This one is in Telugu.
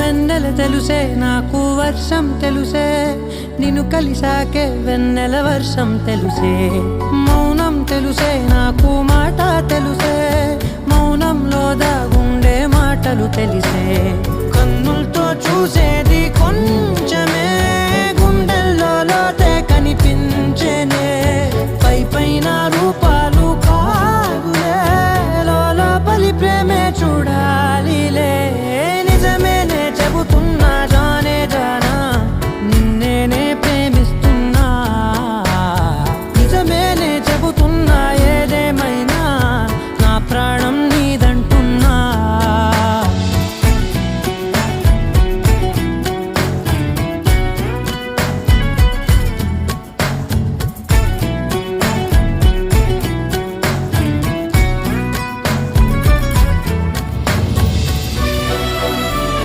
వెన్నెల తెలుసే నాకు వర్షం తెలుసే నిన్ను కలిసాకే వెన్నెల వర్షం తెలుసే మౌనం తెలుసే నాకు మాట తెలుసే మౌనంలో దాగుండే మాటలు తెలిసే